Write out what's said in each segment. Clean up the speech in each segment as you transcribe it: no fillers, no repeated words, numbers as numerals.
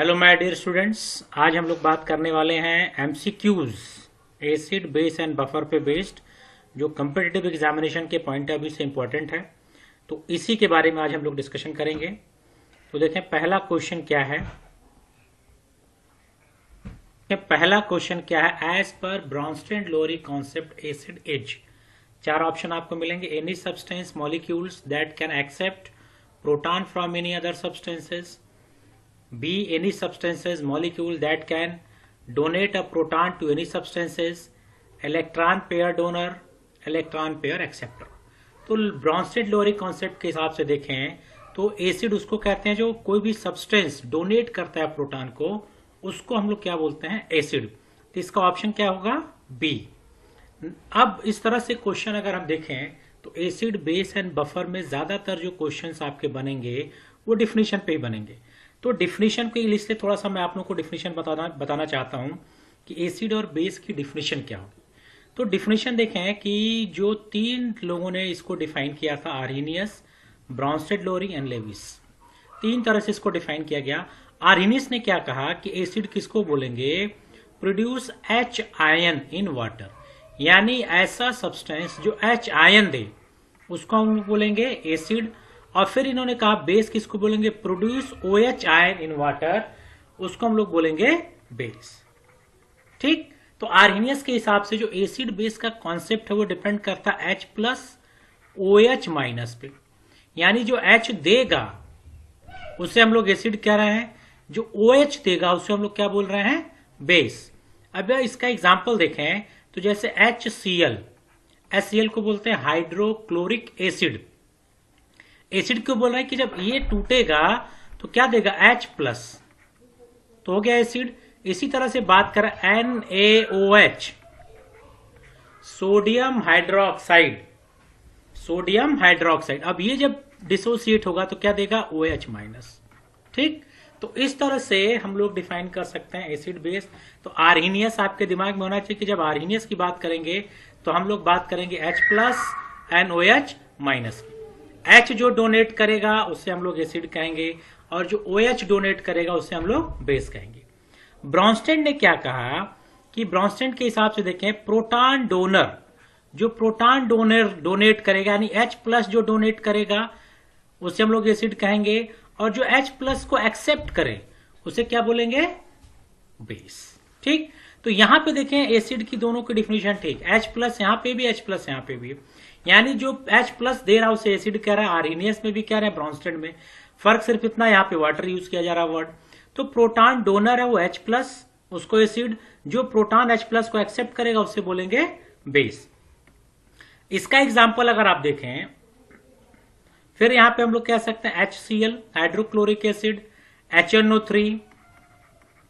Hello my dear students, आज हम लोग बात करने वाले हैं MCQs acid base and buffer पे बेस्ड, जो कम्पिटिटिव एग्जामिनेशन के पॉइंट ऑफ व्यू से इंपॉर्टेंट है। तो इसी के बारे में आज हम लोग डिस्कशन करेंगे। तो देखें पहला क्वेश्चन क्या है। As per Bronsted Lowry concept acid is. चार ऑप्शन आपको मिलेंगे। Any substance molecules that can accept proton from any other substances. B. Any substances molecule that can donate a proton to any substances. Electron pair donor, electron pair acceptor. तो ब्रॉन्स्टेड-लोरी concept के हिसाब से देखें तो acid उसको कहते हैं जो कोई भी सब्सटेंस डोनेट करता है प्रोटॉन को, उसको हम लोग क्या बोलते हैं? एसिड। तो इसका ऑप्शन क्या होगा? बी। अब इस तरह से क्वेश्चन अगर हम देखें तो एसिड बेस एंड बफर में ज्यादातर जो क्वेश्चंस आपके बनेंगे वो डिफिनीशन पे ही बनेंगे। तो डिफिनीशन की लिस्ट से थोड़ा सा मैं आप लोगों को डिफिनीशन बताना चाहता हूं कि एसिड और बेस की डिफिनीशन क्या होगी। तो डिफिनीशन देखें कि जो तीन लोगों ने इसको डिफाइन किया था, आर्हेनियस, ब्रॉन्स्टेड-लोरी एंड लेविस, तीन तरह से इसको डिफाइन किया गया। आर्हेनियस ने क्या कहा कि एसिड किसको बोलेंगे? Produce H ion in water, यानी ऐसा सब्सटेंस जो H आयन दे उसको हम बोलेंगे एसिड। और फिर इन्होंने कहा बेस किसको बोलेंगे? Produce OH ion in water, उसको हम लोग बोलेंगे बेस। ठीक, तो आर्हेनियस के हिसाब से जो एसिड बेस का कॉन्सेप्ट है वो डिपेंड करता है H प्लस OH माइनस पे, यानी जो H देगा उसे हम लोग एसिड कह रहे हैं, जो OH देगा उसे हम लोग क्या बोल रहे हैं? बेस। अब इसका एग्जाम्पल देखें तो जैसे HCl को बोलते हैं हाइड्रोक्लोरिक एसिड। एसिड क्यों बोल रहे हैं कि जब ये टूटेगा तो क्या देगा? H प्लस, तो हो गया एसिड। इसी तरह से बात करें NaOH, सोडियम हाइड्रोक्साइड। अब ये जब डिसोसिएट होगा तो क्या देगा? OH minus. ठीक, तो इस तरह से हम लोग डिफाइन कर सकते हैं एसिड बेस। तो आर्हेनियस आपके दिमाग में होना चाहिए कि जब आर्हेनियस की बात करेंगे तो हम लोग बात करेंगे H plus and OH minus की। H जो डोनेट करेगा उससे हम लोग एसिड कहेंगे, और जो OH डोनेट करेगा उससे हम लोग बेस कहेंगे। ब्रॉन्स्टेड ने क्या कहा कि ब्रॉन्स्टेड के हिसाब से देखें प्रोटॉन डोनर, जो प्रोटॉन डोनेट करेगा यानी H प्लस जो डोनेट करेगा उसे हम लोग एसिड कहेंगे, और जो H प्लस को एक्सेप्ट करे उसे क्या बोलेंगे? बेस। ठीक, तो यहां पे देखें एसिड की दोनों की डिफिनेशन ठीक, H प्लस यहां पे भी, H प्लस यहां पे भी, यानी जो H प्लस दे रहा है उसे एसिड कह रहा है, आर्हेनियस में भी कह रहे हैं, ब्रॉन्स्टेड में। फर्क सिर्फ इतना, यहाँ पे वाटर यूज किया जा रहा है वर्ड। तो प्रोटॉन डोनर है वो H प्लस, उसको एसिड, जो प्रोटॉन H प्लस को एक्सेप्ट करेगा उसे बोलेंगे बेस। इसका एग्जाम्पल अगर आप देखें, फिर यहां पे हम लोग कह सकते हैं HCl हाइड्रोक्लोरिक एसिड, HNO3।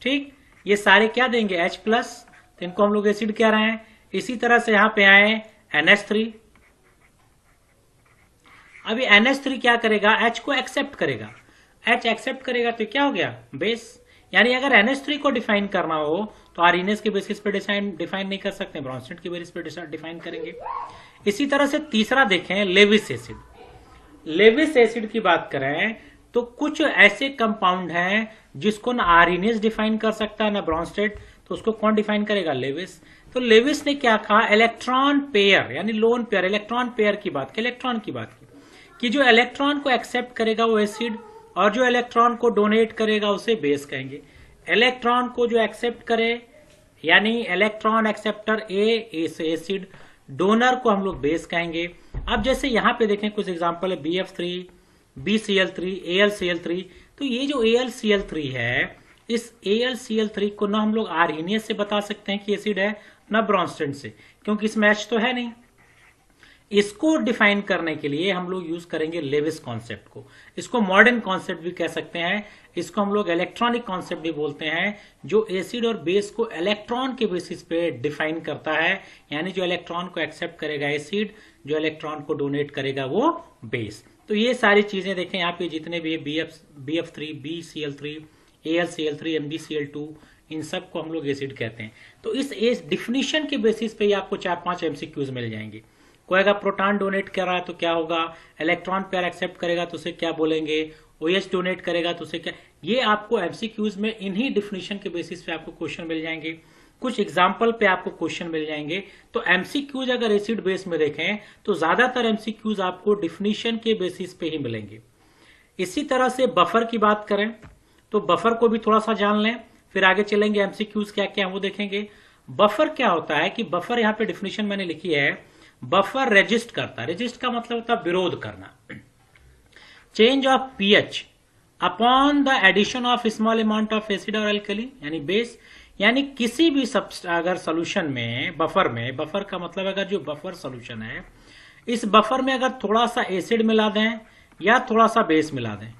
ठीक, ये सारे क्या देंगे? H प्लस, तो इनको हम लोग एसिड कह रहे हैं। इसी तरह से यहां पे आए NH3। अभी NH3 क्या करेगा? H को एक्सेप्ट करेगा, H एक्सेप्ट करेगा तो क्या हो गया? बेस। यानी अगर NH3 को डिफाइन करना हो तो आर्हेनियस के बेसिस पे डिफाइन नहीं कर सकते, ब्रॉन्स्टेड के बेसिस पे डिफाइन करेंगे। इसी तरह से तीसरा देखें लेविस एसिड। लेविस एसिड की बात करें तो कुछ ऐसे कंपाउंड हैं जिसको ना आर्हेनियस डिफाइन कर सकता है ना ब्रॉन्स्टेड, तो उसको कौन डिफाइन करेगा? लेविस। तो लेविस ने क्या कहा? इलेक्ट्रॉन पेयर यानी लोन पेयर, इलेक्ट्रॉन पेयर की बात की, इलेक्ट्रॉन की बात की, कि जो इलेक्ट्रॉन को एक्सेप्ट करेगा वो एसिड, और जो इलेक्ट्रॉन को डोनेट करेगा उसे बेस कहेंगे। इलेक्ट्रॉन को जो एक्सेप्ट करे यानी इलेक्ट्रॉन एक्सेप्टर एसिड, डोनर को हम लोग बेस कहेंगे। अब जैसे यहां पे देखें कुछ एग्जांपल है BF3, BCl3, AlCl3। तो ये जो AlCl3 है, इस AlCl3 को ना हम लोग आर्हेनियस से बता सकते हैं कि एसिड है, ना ब्रॉन्स्टेड से, क्योंकि इसमें H तो है नहीं। इसको डिफाइन करने के लिए हम लोग यूज करेंगे लेविस कॉन्सेप्ट को। इसको मॉडर्न कॉन्सेप्ट भी कह सकते हैं, इसको हम लोग इलेक्ट्रॉनिक कॉन्सेप्ट भी बोलते हैं, जो एसिड और बेस को इलेक्ट्रॉन के बेसिस पे डिफाइन करता है, यानी जो इलेक्ट्रॉन को एक्सेप्ट करेगा एसिड, जो इलेक्ट्रॉन को डोनेट करेगा वो बेस। तो ये सारी चीजें देखें यहाँ पे जितने भी BF3, BCl3, AlCl3, MgCl2, इन सब को हम लोग एसिड कहते हैं। तो इस डिफिनीशन के बेसिस पे आपको 4-5 MCQs मिल जाएंगे। कोई अगर प्रोटॉन डोनेट कर रहा है तो क्या होगा? इलेक्ट्रॉन पेयर एक्सेप्ट करेगा तो उसे क्या बोलेंगे? OH डोनेट करेगा तो उसे क्या, ये आपको एमसीक्यूज में इन्हीं डिफिनेशन के बेसिस पे आपको क्वेश्चन मिल जाएंगे, कुछ एग्जाम्पल पे आपको क्वेश्चन मिल जाएंगे। तो एमसीक्यूज अगर एसिड बेस में देखें तो ज्यादातर एमसीक्यूज आपको डिफिनेशन के बेसिस पे ही मिलेंगे। इसी तरह से बफर की बात करें तो बफर को भी थोड़ा सा जान लें, फिर आगे चलेंगे एमसीक्यूज क्या क्या वो देखेंगे। बफर क्या होता है कि बफर यहाँ पे डिफिनेशन मैंने लिखी है, बफर रेजिस्ट करता है। रेजिस्ट का मतलब होता है विरोध करना, change of pH upon the addition of small amount of acid और एल्कली यानी बेस। यानी किसी भी अगर सोल्यूशन में बफर का मतलब अगर जो बफर सोल्यूशन है, इस बफर में अगर थोड़ा सा एसिड मिला दें या थोड़ा सा बेस मिला दें,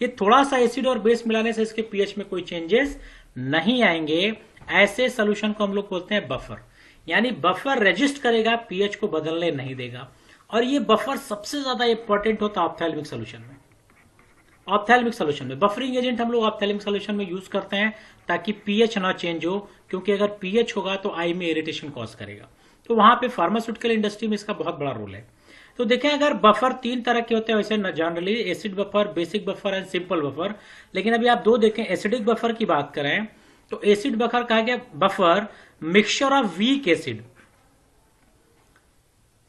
ये थोड़ा सा एसिड और बेस मिलाने से इसके पीएच में कोई चेंजेस नहीं आएंगे, ऐसे सोल्यूशन को हम लोग बोलते हैं बफर। यानी बफर रेजिस्ट करेगा, पीएच को बदलने नहीं देगा। और ये बफर सबसे ज्यादा इंपॉर्टेंट होता है ऑप्थेल्मिक सोल्यूशन में। ऑप्थेल्मिक सोल्यूशन में बफरिंग एजेंट हम लोग ऑप्थेल्मिक सोल्यूशन में यूज करते हैं ताकि पीएच ना चेंज हो, क्योंकि अगर पीएच होगा तो आई में इरिटेशन कॉज करेगा। तो वहां पे फार्मास्यूटिकल इंडस्ट्री में इसका बहुत बड़ा रोल है। तो देखें अगर बफर 3 तरह के होते हैं वैसे generally, acid buffer, basic buffer and simple buffer. लेकिन अभी आप 2 देखें, एसिडिक बफर की बात करें तो एसिड बफर कहा गया buffer mixture of weak acid,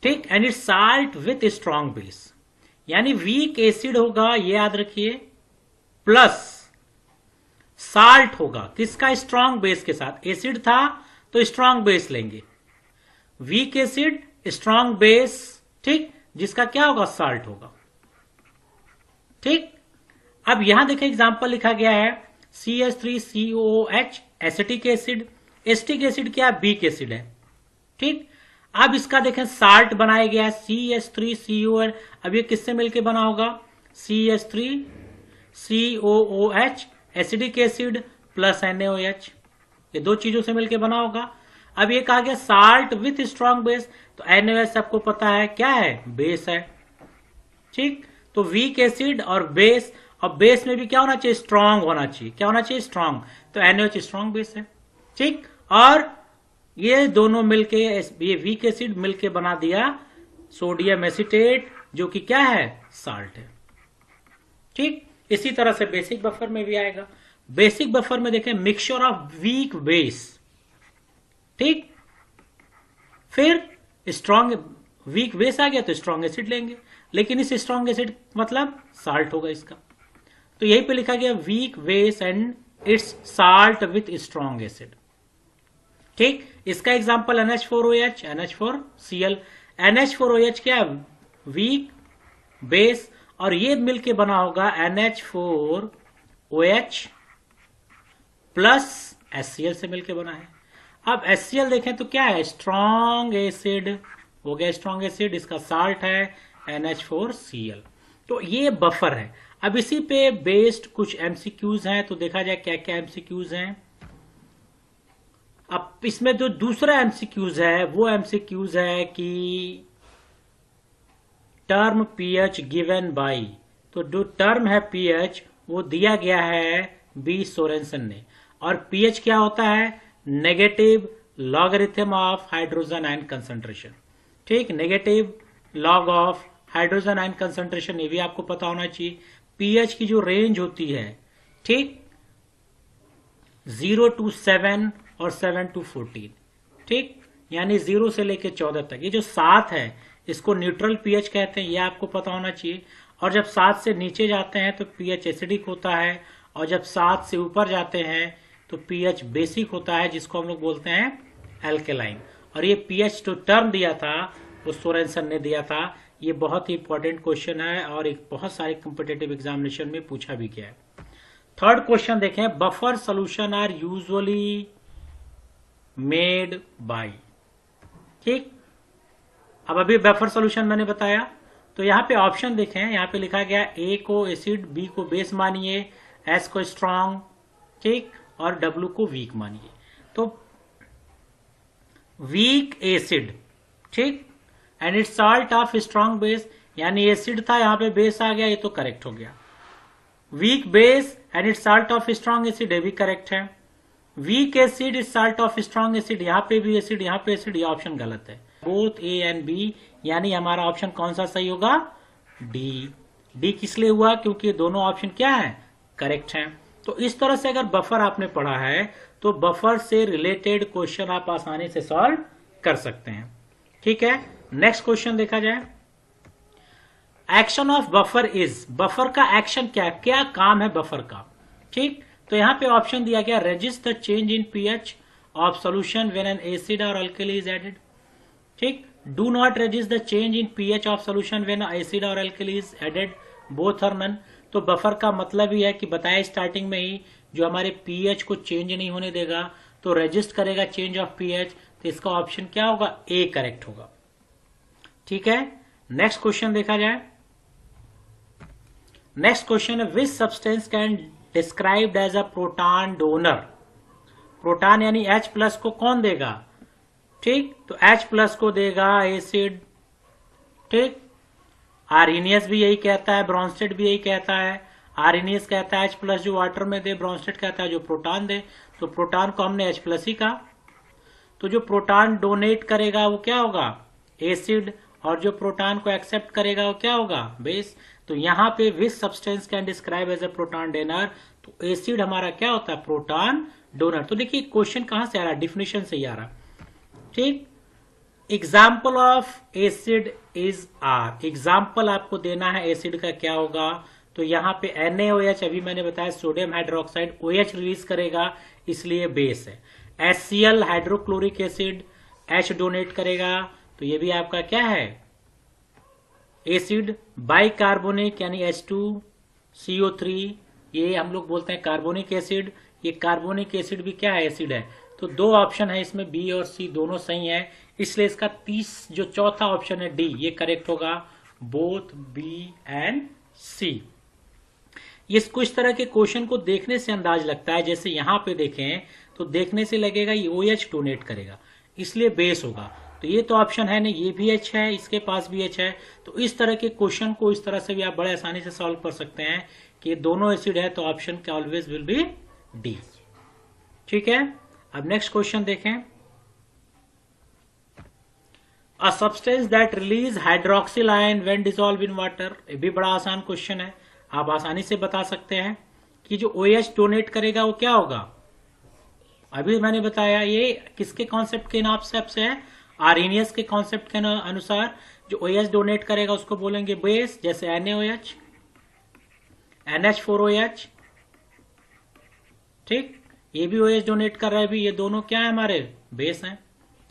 ठीक, and it salt with strong base. यानी वीक एसिड होगा, ये याद रखिए, प्लस साल्ट होगा किसका, स्ट्रॉन्ग बेस के साथ। एसिड था तो स्ट्रॉन्ग बेस लेंगे, वीक एसिड स्ट्रॉन्ग बेस, ठीक, जिसका क्या होगा, साल्ट होगा, ठीक। अब यहां देखें एग्जांपल लिखा गया है CH3COOH acetic acid. Acetic acid क्या, वीक एसिड है, ठीक। अब इसका देखें साल्ट बनाया गया है CH3COOH। अब ये किससे मिलकर बना होगा, CH3COOH acidic acid plus NaOH, ये 2 चीजों से मिलकर बना होगा। अब ये कहा गया साल्ट विथ स्ट्रॉन्ग बेस, तो NaOH सबको पता है क्या है, बेस है, ठीक। तो वीक एसिड और बेस में भी क्या होना चाहिए, स्ट्रॉन्ग होना चाहिए। क्या होना चाहिए, स्ट्रॉन्ग। तो NaOH स्ट्रॉन्ग बेस है, ठीक। और ये दोनों मिलके, ये वीक एसिड मिलके बना दिया सोडियम एसीटेट, जो कि क्या है, साल्ट है, ठीक। इसी तरह से बेसिक बफर में भी आएगा। बेसिक बफर में देखें मिक्सचर ऑफ वीक बेस, ठीक, फिर स्ट्रॉन्ग, वीक बेस आ गया तो स्ट्रॉन्ग एसिड लेंगे, लेकिन इस स्ट्रॉन्ग एसिड मतलब साल्ट होगा इसका। तो यहीं पे लिखा गया weak base and it's salt with strong acid, ठीक। इसका एग्जांपल NH4OH, NH4Cl। NH4OH क्या, वीक बेस, और ये मिलके बना होगा NH4OH प्लस HCl से मिलके बना है। अब HCl देखें तो क्या है, स्ट्रॉन्ग एसिड हो गया, स्ट्रॉन्ग एसिड, इसका साल्ट है NH4Cl। तो ये बफर है। अब इसी पे बेस्ड कुछ एमसीक्यूज हैं, तो देखा जाए क्या क्या एमसीक्यूज हैं। अब इसमें जो दूसरा एमसीक्यूज है वो एमसीक्यूज है कि टर्म पीएच गिवन बाय, तो जो टर्म है पीएच वो दिया गया है बी सोरेंसन ने। और पीएच क्या होता है, negative logarithm of hydrogen ion concentration, ठीक, negative log of hydrogen ion concentration, ये भी आपको पता होना चाहिए। पीएच की जो रेंज होती है, ठीक, 0 to 7 और 7 to 14, ठीक, यानी 0 से लेकर 14 तक। ये जो 7 है इसको न्यूट्रल पीएच कहते हैं, ये आपको पता होना चाहिए। और जब 7 से नीचे जाते हैं तो पीएच एसिडिक होता है, और जब 7 से ऊपर जाते हैं तो पीएच बेसिक होता है, जिसको हम लोग बोलते हैं एल्केलाइन। और ये पीएच जो टर्म दिया था वो सोरेंसन ने दिया था। ये बहुत ही इंपॉर्टेंट क्वेश्चन है और एक बहुत सारे कॉम्पिटिटिव एग्जामिनेशन में पूछा भी गया है। थर्ड क्वेश्चन देखें, buffer solution are usually made by, ठीक। अब अभी बफर सोल्यूशन मैंने बताया, तो यहां पे ऑप्शन देखें, यहां पे लिखा गया ए को एसिड, बी को बेस मानिए, एस को स्ट्रॉन्ग, ठीक, और डब्ल्यू को वीक मानिए। तो वीक एसिड, ठीक, and it's salt of strong base, यानी एसिड था यहां पे बेस आ गया, ये तो करेक्ट हो गया। Weak base and it's salt of strong acid, ये भी करेक्ट है। Weak acid is salt of strong acid, यहां पे भी एसिड, यहां पे एसिड, ये ऑप्शन गलत है। बोथ ए एंड बी, यानी हमारा ऑप्शन कौन सा सही होगा, डी। डी किस लिए हुआ, क्योंकि दोनों ऑप्शन क्या है, करेक्ट हैं। तो इस तरह से अगर बफर आपने पढ़ा है तो बफर से रिलेटेड क्वेश्चन आप आसानी से सॉल्व कर सकते हैं। ठीक है, नेक्स्ट क्वेश्चन देखा जाए। Action of buffer is, buffer का एक्शन क्या, क्या काम है बफर का। ठीक, तो यहां पे ऑप्शन दिया गया, resist the change in pH of solution when an acid और अल्कली इज एडेड। ठीक, do not resist the change in pH of solution when acid और alkali is added, both are none. तो buffer का मतलब ही है कि बताया starting में ही, जो हमारे पीएच को चेंज नहीं होने देगा, तो रेजिस्ट करेगा चेंज ऑफ पीएच, तो इसका ऑप्शन क्या होगा, ए करेक्ट होगा। ठीक है, नेक्स्ट क्वेश्चन देखा जाए। नेक्स्ट क्वेश्चन है, which substance can described as a proton donor. Proton यानी H+ को कौन देगा, ठीक, तो H+ को देगा एसिड। ठीक, आर्हेनियस भी यही कहता है, ब्रॉन्स्टेड भी यही कहता है। आर्हेनियस कहता है H+ जो वाटर में दे, ब्रॉन्स्टेड कहता है जो प्रोटॉन दे। तो प्रोटॉन को हमने H+ ही कहा, तो जो प्रोटॉन डोनेट करेगा वो क्या होगा, एसिड, और जो प्रोटॉन को एक्सेप्ट करेगा वो क्या होगा, बेस। तो यहां पे which substance can describe as a proton donor, तो एसिड हमारा क्या होता है, प्रोटॉन डोनर। तो देखिए क्वेश्चन कहां से आ रहा है, डिफिनेशन से ही आ रहा। ठीक, example of acid is are, example आपको देना है एसिड का क्या होगा। तो यहां पे NaOH, अभी मैंने बताया सोडियम हाइड्रोक्साइड, OH रिलीज करेगा इसलिए बेस है। HCl hydrochloric acid, H donate करेगा, तो ये भी आपका क्या है, एसिड। बाइकार्बोनिक यानी H2CO3, ये हम लोग बोलते हैं कार्बोनिक एसिड, ये कार्बोनिक एसिड भी क्या है, एसिड है। तो दो ऑप्शन है इसमें, बी और सी दोनों सही है, इसलिए इसका जो चौथा ऑप्शन है डी, ये करेक्ट होगा, बोथ बी एंड सी। इसको इस तरह के क्वेश्चन को देखने से अंदाज लगता है, जैसे यहां पे देखें तो देखने से लगेगा ये OH डोनेट करेगा इसलिए बेस होगा। तो ये तो ऑप्शन है नहीं, ये भी H है, इसके पास भी H है। तो इस तरह के क्वेश्चन को इस तरह से भी आप बड़े आसानी से सॉल्व कर सकते हैं कि दोनों एसिड है, तो ऑप्शन क्या ऑलवेज विल बी डी। ठीक है, अब नेक्स्ट क्वेश्चन देखें। A substance that release hydroxyl ion when dissolve in water, ये भी बड़ा आसान क्वेश्चन है, आप आसानी से बता सकते हैं कि जो OH डोनेट करेगा वो क्या होगा। अभी मैंने बताया ये किसके कॉन्सेप्ट के नाम से है, आर्हेनियस के कॉन्सेप्ट के अनुसार। जो OH डोनेट करेगा उसको बोलेंगे बेस, जैसे NaOH, NH4OH। ठीक, ये भी OH डोनेट कर रहा है भी, ये दोनों क्या है, हमारे बेस हैं।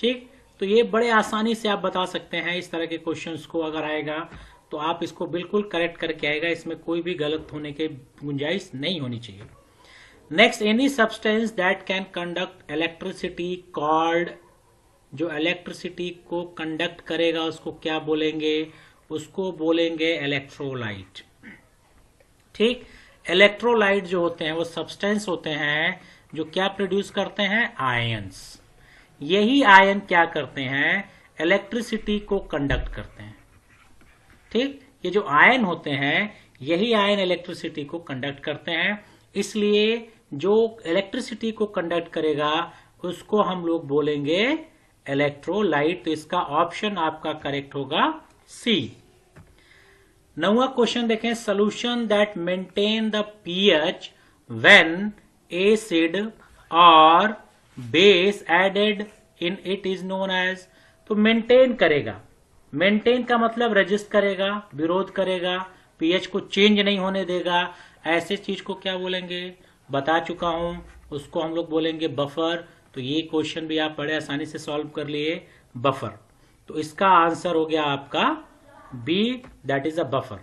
ठीक, तो ये बड़े आसानी से आप बता सकते हैं इस तरह के क्वेश्चंस को, अगर आएगा तो आप इसको बिल्कुल करेक्ट करके आएगा, इसमें कोई भी गलत होने की गुंजाइश नहीं होनी चाहिए। Next, any substance that can conduct electricity called, जो इलेक्ट्रिसिटी को कंडक्ट करेगा उसको क्या बोलेंगे, उसको बोलेंगे इलेक्ट्रोलाइट। ठीक, इलेक्ट्रोलाइट जो होते हैं वो सब्सटेंस होते हैं जो क्या प्रोड्यूस करते हैं, आयंस। यही आयन क्या करते हैं, इलेक्ट्रिसिटी को कंडक्ट करते हैं। ठीक, ये जो आयन होते हैं यही आयन इलेक्ट्रिसिटी को कंडक्ट करते हैं, इसलिए जो इलेक्ट्रिसिटी को कंडक्ट करेगा उसको हम लोग बोलेंगे इलेक्ट्रोलाइट। तो इसका ऑप्शन आपका करेक्ट होगा सी। 9वां क्वेश्चन देखें, solution that maintain the pH when acid और base added in it is known as. तो मेंटेन करेगा, मेंटेन का मतलब रेजिस्ट करेगा, विरोध करेगा, पीएच को चेंज नहीं होने देगा, ऐसे चीज को क्या बोलेंगे, बता चुका हूं, उसको हम लोग बोलेंगे बफर। तो ये क्वेश्चन भी आप बड़े आसानी से सॉल्व कर लिए, बफर। तो इसका आंसर हो गया आपका B, that is a buffer.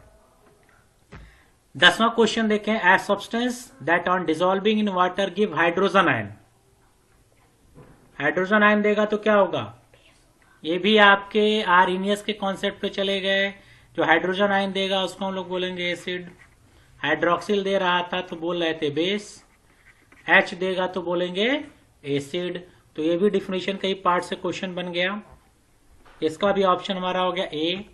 10वां क्वेश्चन देखें, a substance that on dissolving in water give hydrogen ion. Hydrogen ion देगा तो क्या होगा, ये भी आपके आर्हेनियस के कॉन्सेप्ट पे चले गए। जो हाइड्रोजन आयन देगा उसको हम लोग बोलेंगे एसिड। हाइड्रोक्सिल दे रहा था तो बोल रहे थे बेस। H देगा तो बोलेंगे एसिड। तो ये भी डिफिनेशन का ही पार्ट से क्वेश्चन बन गया, इसका भी ऑप्शन हमारा हो गया ए।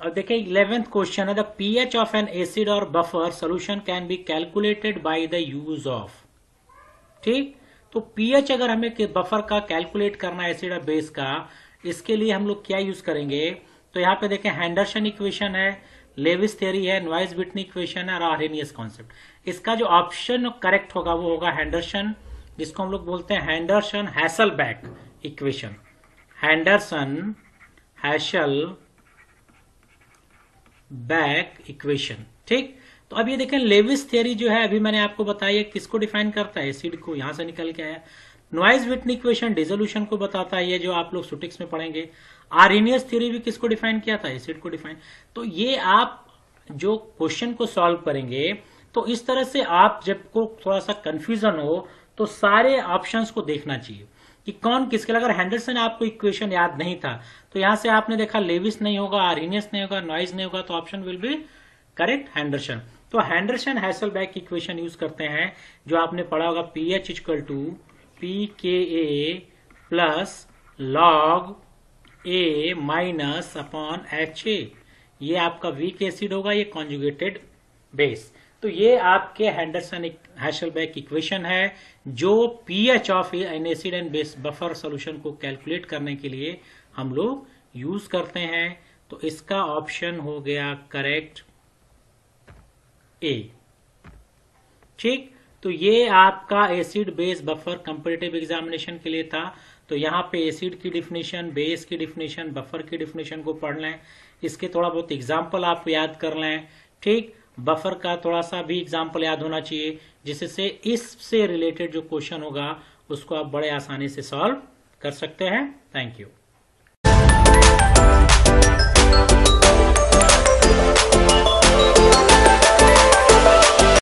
और देखिए 11th क्वेश्चन है, the pH of an acid और buffer solution can be calculated by the use of. ठीक, तो पीएच अगर हमें बफर का कैलकुलेट करना है एसिड और बेस का, इसके लिए हम लोग क्या यूज करेंगे। तो यहाँ पे देखें हेंडरसन इक्वेशन है, लेविस थ्योरी है, नॉइस व्हिटनी इक्वेशन है और आर्हेनियस कॉन्सेप्ट। इसका जो ऑप्शन करेक्ट होगा वो होगा हेंडरसन, जिसको हम लोग बोलते हैं Henderson Hasselbalch equation, Henderson Hasselbalch equation. ठीक, तो अब ये देखें लेविस थ्योरी जो है अभी मैंने आपको बताया किसको डिफाइन करता है, एसिड को, यहां से निकल के आया। नॉइस व्हिटनी इक्वेशन डिसोल्यूशन को बताता है, ये जो आप लोग सुटिक्स में पढ़ेंगे। आर्हेनियस थ्योरी भी किसको डिफाइन किया था, एसिड को डिफाइन। तो ये आप जो क्वेश्चन को सॉल्व करेंगे तो इस तरह से आप जब को थोड़ा सा कंफ्यूजन हो तो सारे ऑप्शंस को देखना चाहिए कि कौन किसके। अगर हेंडरसन आपको इक्वेशन याद नहीं था तो यहां से आपने देखा लेविस नहीं होगा, आर्हेनियस नहीं होगा, नॉइस नहीं होगा, तो option will be correct Henderson. तो हेंडरसन हैसलबैक इक्वेशन यूज करते हैं, जो आपने पढ़ा होगा pH equal to pKa plus log A minus upon HA। ये आपका वीक एसिड होगा, ये कॉन्जुगेटेड बेस। तो ये आपके हेंडरसन हैसलबैक इक्वेशन है, जो pH of an acid and base buffer solution को कैलकुलेट करने के लिए हम लोग यूज करते हैं। तो इसका ऑप्शन हो गया करेक्ट ए। ठीक, तो ये आपका acid base buffer comparative examination के लिए था। तो यहाँ पे एसिड की डिफिनेशन, बेस की डिफिनेशन, बफर की डिफिनेशन को पढ़ लें, इसके थोड़ा बहुत एग्जाम्पल आप याद कर लें। ठीक, बफर का थोड़ा सा भी एग्जाम्पल याद होना चाहिए, जिससे इससे रिलेटेड जो क्वेश्चन होगा उसको आप बड़े आसानी से सॉल्व कर सकते हैं। Thank you.